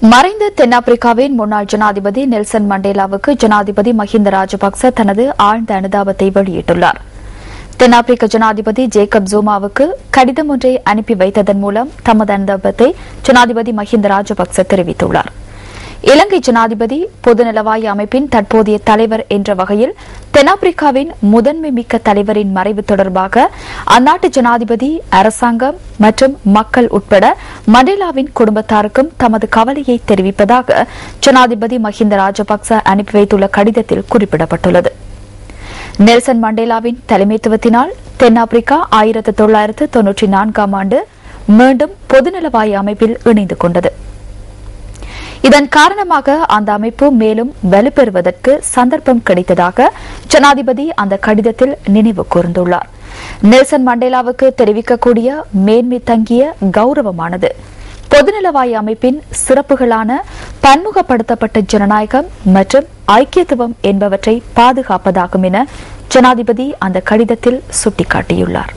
மறைந்த தென்னாப்பிரிக்காவின் முன்னாள் ஜனாதிபதி நெல்சன் மண்டேலாவுக்கு ஜனாதிபதி மஹிந்த ராஜபக்ச தனது ஆழ்ந்த அனுதாபத்தை வெளியிட்டுள்ளார். தென்னாப்பிரிக்க ஜனாதிபதி ஜேக்கப் ஜூமாவுக்கு கடிதம் ஒன்றை அனுப்பி வைத்ததன் மூலம் தமது அனுதாபத்தை ஜனாதிபதி மஹிந்த ராஜபக்ச தெரிவித்துள்ளார். இலங்கை ஜனாதிபதி பொதுநலவாய அமைப்பின் தற்போதைய தலைவர் என்ற வகையில் தென்னாப்பிரிக்காவின் முதன்மை மிக்க தலைவரின் மறைவு தொடர்பாக அந்நாட்டு ஜனாதிபதி, அரசாங்கம் மற்றும் மக்கள் உட்பட மண்டேலாவின் குடும்பத்தாருக்கும் தமது கவலையை தெரிவிப்பதாக ஜனாதிபதி மஹிந்த ராஜபக்ச அனுப்பி வைத்துள்ள கடிதத்தில் குறிப்பிடப்பட்டுள்ளது. நெல்சன் மண்டேலாவின் தலைமைத்துவத்தினால் தென்னாப்பிரிக்கா 1994ஆம் ஆண்டு மீண்டும் பொதுநலவாய அமைப்பில் இணைந்து கொண்டது. இதன் காரணமாக அந்த அமைப்பு மேலும் வலுப்பெறுவதற்கு சந்தர்ப்பம் கிடைத்ததாக ஜனாதிபதி அந்த கடிதத்தில் நினைவு கூர்ந்துள்ளார். நெல்சன் மண்டேலாவுக்கு தெரிவிக்கக்கூடிய மேன்மை தங்கிய கௌரவமானது பொதுநலவாய அமைப்பின் சிறப்புகளான பன்முகப்படுத்தப்பட்ட ஜனநாயகம் மற்றும் ஐக்கியத்துவம் என்பவற்றை பாதுகாப்பதாகும் என ஜனாதிபதி அந்த கடிதத்தில் சுட்டிக்காட்டியுள்ளார்.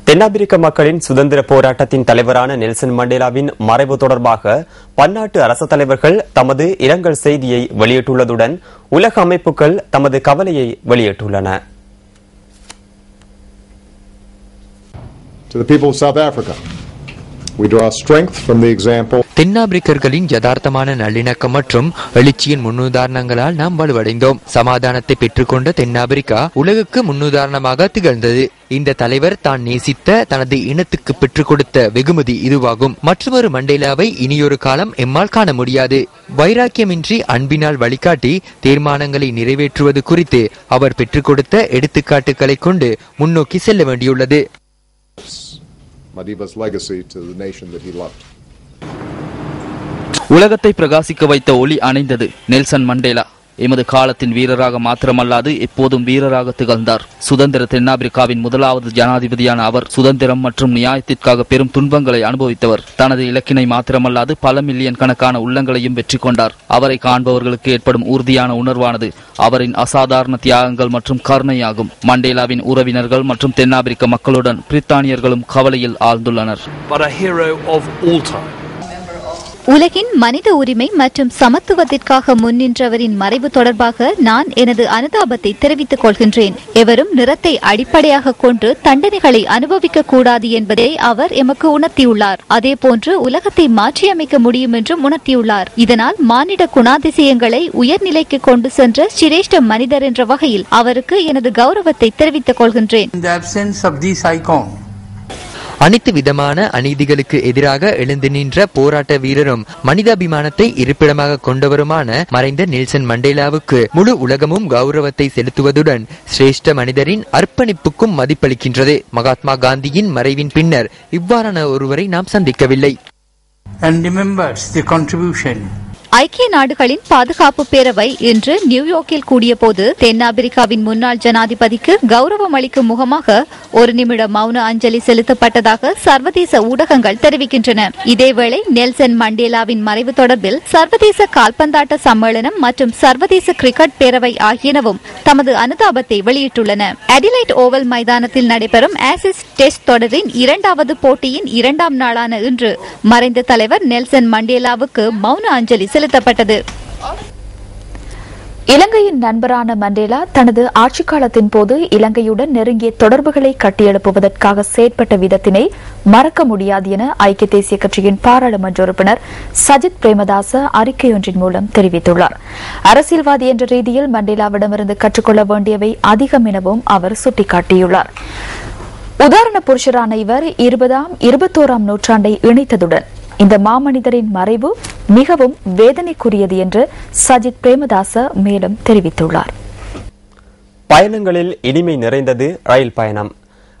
தென்னாப்பிரிக்க மக்களின் சுதந்திர போராட்டத்தின் தலைவரான நெல்சன் மண்டேலாவின் மறைவு தொடர்பாக பன்னாட்டு அரசு தலைவர்கள் தமது இரங்கல் செய்தியை வெளியிட்டுள்ளதுடன் உலக அமைப்புகள் தமது கவலையை வெளியிட்டுள்ளன. To the people of South Africa, we draw strength from the example. தென்னாப்பிரிக்கர்களின் யதார்த்தமான நல்லிணக்கம் மற்றும் எழுச்சியின் முன்னுதாரணங்களால் நாம் வலுவடைந்தோம். சமாதானத்தை பெற்றுக்கொண்ட தென்னாப்பிரிக்கா உலகுக்கு முன்னுதாரணமாக திகழ்ந்தது. இந்த தலைவர் தான் நேசித்த தனது இனத்துக்கு பெற்றுக் கொடுத்த வெகுமதி இதுவாகும். மற்றொரு மண்டேலாவை இனியொரு காலம் எம்மால் காண முடியாது. வைராக்கியமின்றி அன்பினால் வழிகாட்டி தீர்மானங்களை நிறைவேற்றுவது குறித்து அவர் பெற்றுக் கொடுத்த எடுத்துக்காட்டுகளை கொண்டு முன்னோக்கி செல்ல வேண்டியுள்ளது. Madiba's legacy to the nation that he loved. உலகத்தை பிரகாசிக்க வைத்த ஒளி அணைந்தது. நெல்சன் மண்டேலா எமது காலத்தின் வீரராக மாத்திரமல்லாது எப்போதும் வீரராக திகழ்ந்தார். சுதந்திர தென்னாப்பிரிக்காவின் முதலாவது ஜனாதிபதியான அவர் சுதந்திரம் மற்றும் நியாயத்திற்காக பெரும் துன்பங்களை அனுபவித்தவர். தனது இலக்கினை மாத்திரமல்லாது பல மில்லியன் கணக்கான உள்ளங்களையும் வெற்றி கொண்டார். அவரை காண்பவர்களுக்கு ஏற்படும் உறுதியான உணர்வானது அவரின் அசாதாரண தியாகங்கள் மற்றும் கருணையாகும். மண்டேலாவின் உறவினர்கள் மற்றும் தென்னாப்பிரிக்க மக்களுடன் பிரித்தானியர்களும் கவலையில் ஆழ்ந்துள்ளனர். உலகின் மனித உரிமை மற்றும் சமத்துவத்திற்காக முன்னின்றவரின் மறைவு தொடர்பாக நான் எனது அனுதாபத்தை தெரிவித்துக் கொள்கின்றேன். எவரும் நிறத்தை அடிப்படையாக கொண்டு தண்டனைகளை அனுபவிக்க கூடாது என்பதை அவர் எமக்கு உணர்த்தியுள்ளார். அதேபோன்று உலகத்தை மாற்றியமைக்க முடியும் என்றும் உணர்த்தியுள்ளார். இதனால் மானிட குணாதிசயங்களை உயர்நிலைக்கு கொண்டு சென்ற சிரேஷ்ட மனிதர் என்ற வகையில் அவருக்கு எனது கௌரவத்தை தெரிவித்துக் கொள்கின்றேன். அனைத்து விதமான அநீதிகளுக்கு எதிராக எழுந்து நின்ற போராட்ட வீரரும் மனிதாபிமானத்தை இருப்பிடமாக கொண்டவருமான மறைந்த நெல்சன் மண்டேலாவுக்கு முழு உலகமும் கௌரவத்தை செலுத்துவதுடன் சிரேஷ்ட மனிதரின் அர்ப்பணிப்புக்கும் மதிப்பளிக்கின்றது. மகாத்மா காந்தியின் மறைவின் பின்னர் இவ்வாறான ஒருவரை நாம் சந்திக்கவில்லை. ஐக்கிய நாடுகளின் பாதுகாப்பு பேரவை இன்று நியூயார்க்கில் கூடிய போது தென்னாப்பிரிக்காவின் முன்னாள் ஜனாதிபதிக்கு கௌரவம் அளிக்கும் முகமாக ஒரு நிமிட மௌன அஞ்சலி செலுத்தப்பட்டதாக சர்வதேச ஊடகங்கள் தெரிவிக்கின்றன. இதேவேளை நெல்சன் மண்டேலாவின் மறைவு தொடர்பில் சர்வதேச கால்பந்தாட்ட சம்மேளனம் மற்றும் சர்வதேச கிரிக்கெட் பேரவை ஆகியனவும் தமது அனுதாபத்தை வெளியிட்டுள்ளன. அடிலைட் ஓவல் மைதானத்தில் நடைபெறும் ஆசிஸ் டெஸ்ட் தொடரின் இரண்டாவது போட்டியின் இரண்டாம் நாளான இன்று மறைந்த தலைவர் நெல்சன் மண்டேலாவுக்கு மௌன அஞ்சலி செலுத்தப்பட்டது. இலங்கையின் நண்பரான மண்டேலா தனது ஆட்சிக் காலத்தின் போது இலங்கையுடன் நெருங்கிய தொடர்புகளை கட்டியெழுப்புவதற்காக செயற்பட்ட விதத்தினை மறக்க முடியாது என ஐக்கிய தேசிய கட்சியின் பாராளுமன்ற உறுப்பினர் சஜித் பிரேமதாச அறிக்கையொன்றின் மூலம் தெரிவித்துள்ளார். அரசியல்வாதி என்ற ரீதியில் மண்டேலாவிடமிருந்து கற்றுக்கொள்ள வேண்டியவை அதிகம் எனவும் அவர் சுட்டிக்காட்டியுள்ளார். உதாரண புருஷரான இவர் 20ஆம் 21ஆம் நூற்றாண்டை இணைத்ததுடன் இந்த மாமனிதரின் மறைவு மிகவும் வேதனைக்குரியது என்று சஜித் பிரேமதாச மேலும் தெரிவித்துள்ளார். பயணங்களில் இனிமை நிறைந்தது ரயில் பயணம்.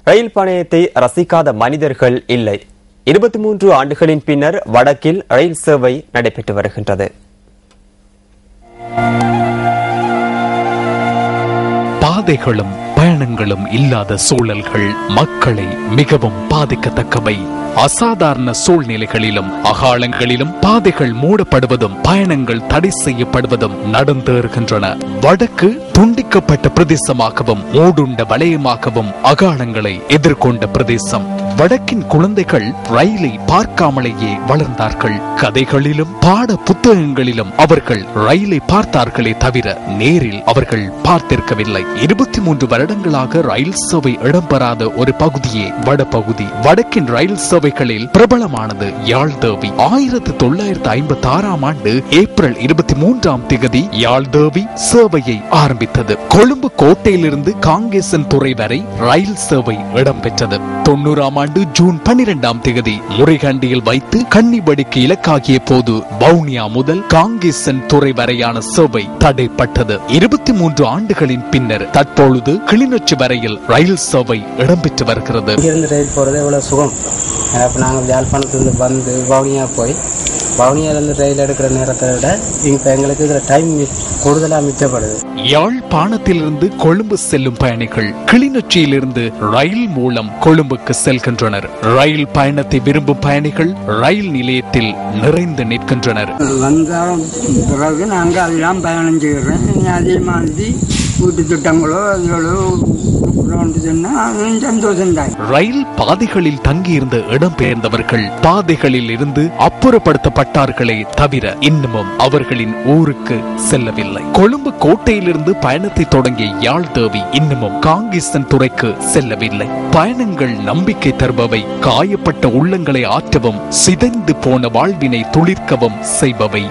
ரயில் பயணத்தை ரசிக்காத மனிதர்கள் இல்லை. 23 ஆண்டுகளின் பின்னர் வடக்கில் ரயில் சேவை நடைபெற்று வருகின்றது. பாதைகளும் பயணங்களும் இல்லாத சூழல்கள் மக்களை மிகவும் பாதிக்கத்தக்கவை. அசாதாரண சூழ்நிலைகளிலும் அகாலங்களிலும் பாதைகள் மூடப்படுவதும் பயணங்கள் தடை செய்யப்படுவதும் நடந்தேறுகின்றன. வடக்கு துண்டிக்கப்பட்ட பிரதேசமாகவும் மூடுண்ட வலயமாகவும் அகாலங்களை எதிர்கொண்ட பிரதேசம். வடக்கின் குழந்தைகள் ரயிலை பார்க்காமலேயே வளர்ந்தார்கள். கதைகளிலும் பாட புத்தகங்களிலும் அவர்கள் ரயிலை பார்த்தார்களே தவிர நேரில் அவர்கள் பார்த்திருக்கவில்லை. 23 வருடங்களாக ரயில் சேவை இடம்பெறாத ஒரு பகுதியே வடபகுதி. வடக்கின் ரயில் சேவைகளில் பிரபலமானது யாழ்தேவி. 1956ஆம் ஆண்டு ஏப்ரல் 23ஆம் தேதி யாழ்தேவி சேவையை ஆரம்பித்தது. கொழும்பு கோட்டையிலிருந்து காங்கேசன் துறை வரை ரயில் சேவை இடம்பெற்றது. 90ஆம் ஆண்டு ஜூன் 12ஆம் தேதி முறைகண்டியில் வைத்து கன்னிபடிக்கு இலக்காகிய போது வவுனியா முதல் காங்கேசன் துறை வரையான சேவை தடைப்பட்டது. 23 ஆண்டுகளின் பின்னர் தற்பொழுது கிளிநொச்சி வரையில் ரயில் சேவை இடம்பெற்று வருகிறது. இங்கிருந்து ரயில் போறது எவ்வளவு சுகம். நாங்கள் யாழ்ப்பாணத்திலிருந்து வந்து வவுனியா போய் வவுனியாவிலிருந்து ரயில் எடுக்கிற நேரத்தை விட இப்ப எங்களுக்கு இதுல டைம் கூடுதலா மிச்சப்படுது. யாழ்ப்பாணத்திலிருந்து கொழும்பு செல்லும் பயணிகள் கிளிநொச்சியிலிருந்து ரயில் மூலம் கொழும்புக்கு செல்கின்றனர். ரயில் பயணத்தை விரும்பும் பயணிகள் ரயில் நிலையத்தில் நிறைந்து நிற்கின்றனர். வந்த பிறகு நாங்கள் அதெல்லாம் பயணம் செய்கிறோம். அதே மாதிரி வீட்டு திட்டங்களோ அதுகளோ ரயில் பாதைகளில் தங்கியிருந்த இடம்பெயர்ந்தவர்கள் பாதைகளில் இருந்து அப்புறப்படுத்தப்பட்டார்களே தவிர இன்னமும் அவர்களின் ஊருக்கு செல்லவில்லை. கொழும்பு கோட்டையிலிருந்து பயணத்தை தொடங்கிய யாழ்தேவி இன்னமும் காங்கேசன் துறைக்கு செல்லவில்லை. பயணங்கள் நம்பிக்கை தருபவை, காயப்பட்ட உள்ளங்களை ஆற்றவும் சிதைந்து போன வாழ்வினை துளிர்க்கவும் செய்பவை.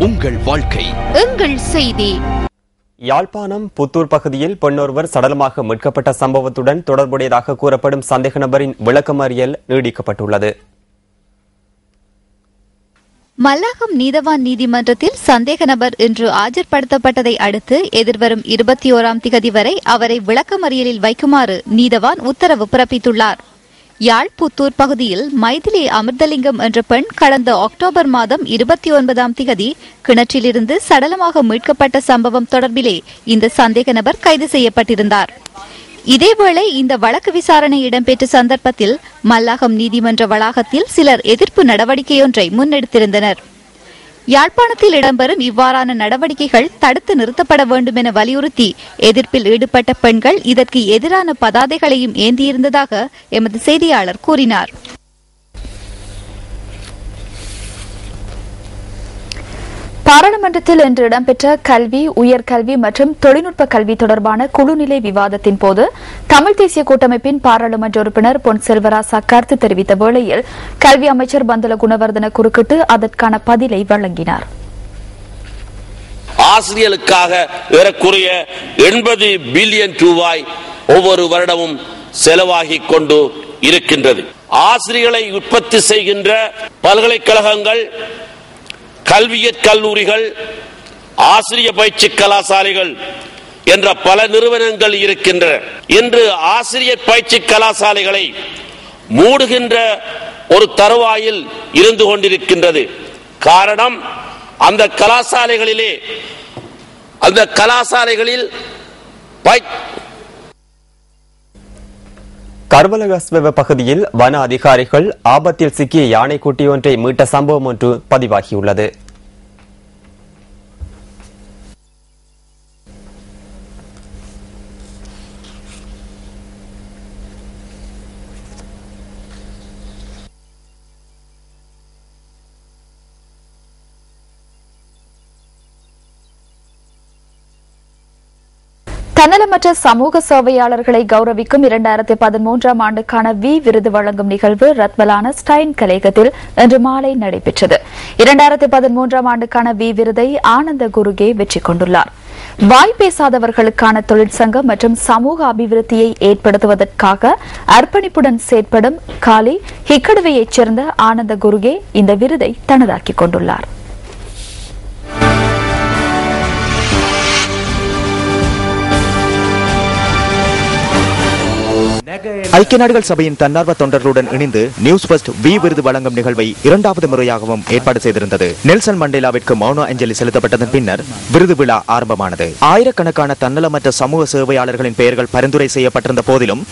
உங்கள் வாழ்க்கை எங்கள் செய்தி. யாழ்ப்பாணம் புத்தூர் பகுதியில் பெண்ணொருவர் சடலமாக மீட்கப்பட்ட சம்பவத்துடன் தொடர்புடையதாக கூறப்படும் சந்தேக நபரின் விளக்கமறியல் நீடிக்கப்பட்டுள்ளது. மல்லாகம் நீதவான் நீதிமன்றத்தில் சந்தேக நபர் இன்று ஆஜர்படுத்தப்பட்டதை அடுத்து எதிர்வரும் 21ஆம் திகதி வரை அவரை விளக்கமறியலில் வைக்குமாறு நீதவான் உத்தரவு பிறப்பித்துள்ளார். யாழ் புத்தூர் பகுதியில் மைதிலி அமிர்தலிங்கம் என்ற பெண் கடந்த அக்டோபர் மாதம் 29ஆம் திகதி கிணற்றிலிருந்து சடலமாக மீட்கப்பட்ட சம்பவம் தொடர்பிலே இந்த சந்தேக நபர் கைது செய்யப்பட்டிருந்தார். இதேவேளை இந்த வழக்கு விசாரணை இடம்பெற்ற சந்தர்ப்பத்தில் மல்லாகம் நீதிமன்ற வளாகத்தில் சிலர் எதிர்ப்பு நடவடிக்கையொன்றை முன்னெடுத்திருந்தனர். யாழ்ப்பாணத்தில் இடம்பெறும் இவ்வாறான நடவடிக்கைகள் தடுத்து நிறுத்தப்பட வேண்டும் என வலியுறுத்தி எதிர்ப்பில் ஈடுபட்ட பெண்கள் இதற்கு எதிரான பதாதைகளையும் ஏந்தியிருந்ததாக எமது செய்தியாளர் கூறினார். பாராளுமன்றத்தில் இன்று இடம்பெற்ற கல்வி, உயர்கல்வி மற்றும் தொழில்நுட்ப கல்வி தொடர்பான குழுநிலை விவாதத்தின் போது தமிழ் தேசிய கூட்டமைப்பின் பாராளுமன்ற உறுப்பினர் பொன் செல்வராசா கருத்து தெரிவித்த வேளையில் கல்வி அமைச்சர் பந்துல குணவர்தன குறுக்கிட்டு அதற்கான பதிலை வழங்கினார். ஆசிரியர்களுக்காக ஏறக்குறைய 80 பில்லியன் ரூபாய் ஒவ்வொரு வருடமும் செலவாகிக் கொண்டு இருக்கின்றது. ஆசிரியர்களை உற்பத்தி செய்கின்ற பல்கலைக்கழகங்கள், கல்வியற் கல்லூரிகள், ஆசிரியர் பயிற்சி கலாசாலைகள் என்ற பல நிறுவனங்கள் இருக்கின்றன. இன்று ஆசிரியர் பயிற்சி கலாசாலைகளை மூடுகின்ற ஒரு தருவாயில் இருந்து கொண்டிருக்கின்றது. காரணம், அந்த கலாசாலைகளில் கர்வலகஸ்வெவ பகுதியில் வன அதிகாரிகள் ஆபத்தில் சிக்கிய யானைக்குட்டி ஒன்றை மீட்ட சம்பவம் ஒன்று பதிவாகியுள்ளது. தன்னலமற்ற சமூக சேவையாளர்களை கௌரவிக்கும் 2013ஆம் ஆண்டுக்கான வி விருது வழங்கும் நிகழ்வு ரத்மலான ஸ்டைன் கலையகத்தில் இன்று மாலை நடைபெற்றது. 2013ஆம் ஆண்டுக்கான வி விருதை ஆனந்த குருகே வெற்றி கொண்டுள்ளார். வாய் பேசாதவர்களுக்கான தொழிற்சங்கம் மற்றும் சமூக அபிவிருத்தியை ஏற்படுத்துவதற்காக அர்ப்பணிப்புடன் செயற்படும் காலி ஹிக்கடுவையைச் சேர்ந்த ஆனந்த குருகே இந்த விருதை தனதாக்கிக் கொண்டுள்ளார். ஐக்கிய நாடுகள் சபையின் தன்னார்வ தொண்டர்களுடன் இணைந்து நியூஸ் ஃபர்ஸ்ட் வி விருது வழங்கும் நிகழ்வை 2வது முறையாகவும் ஏற்பாடு செய்திருந்தது. நெல்சன் மண்டேலாவிற்கு மௌன அஞ்சலி செலுத்தப்பட்டதன் பின்னர் விருது விழா ஆரம்பமானது. ஆயிரக்கணக்கான தன்னலமற்ற சமூக சேவையாளர்களின் பெயர்கள் பரிந்துரை செய்யப்பட்டிருந்த போதிலும்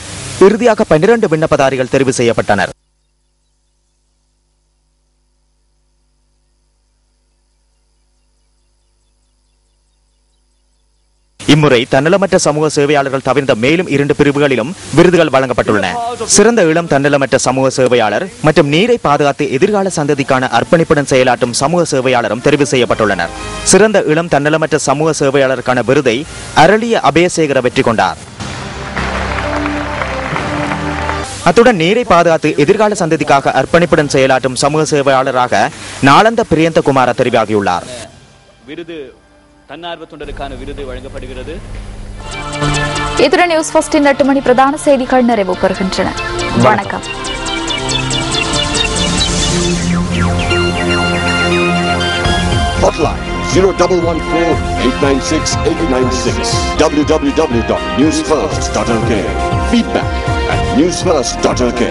இறுதியாக 12 விண்ணப்பதாரிகள் தெரிவு செய்யப்பட்டனர். இம்முறை தன்னலமற்ற சமூக சேவையாளர்கள் தவிர்த்த மேலும் 2 பிரிவுகளிலும் விருதுகள் வழங்கப்பட்டுள்ளன. சிறந்த இளம் தன்னலமற்ற சமூக சேவையாளர் மற்றும் நீரை பாதுகாத்து எதிர்கால சந்ததிக்கான அர்ப்பணிப்புடன் செயலாற்றும் சமூக சேவையாளரும் தெரிவு செய்யப்பட்டுள்ளனர். சிறந்த இளம் தன்னலமற்ற சமூக சேவையாளருக்கான விருதை அரளிய அபயசேகர வெற்றி கொண்டார். அத்துடன் நீரை பாதுகாத்து எதிர்கால சந்ததிக்காக அர்ப்பணிப்புடன் செயலாற்றும் சமூக சேவையாளராக நாளந்த பிரியந்த குமார தெரிவாகியுள்ளார். விருது தன்னார்வ தொண்டருக்கான விருது வழங்கப்படுகிறது. இத்துடன் நியூஸ் ஃபர்ஸ்டின் 8 மணி பிரதான செய்திகள் நிறைவு பெறுகின்றன. வணக்கம். Hotline 0114-896-896 www.newsfirst.lk. Feedback at newsfirst.lk.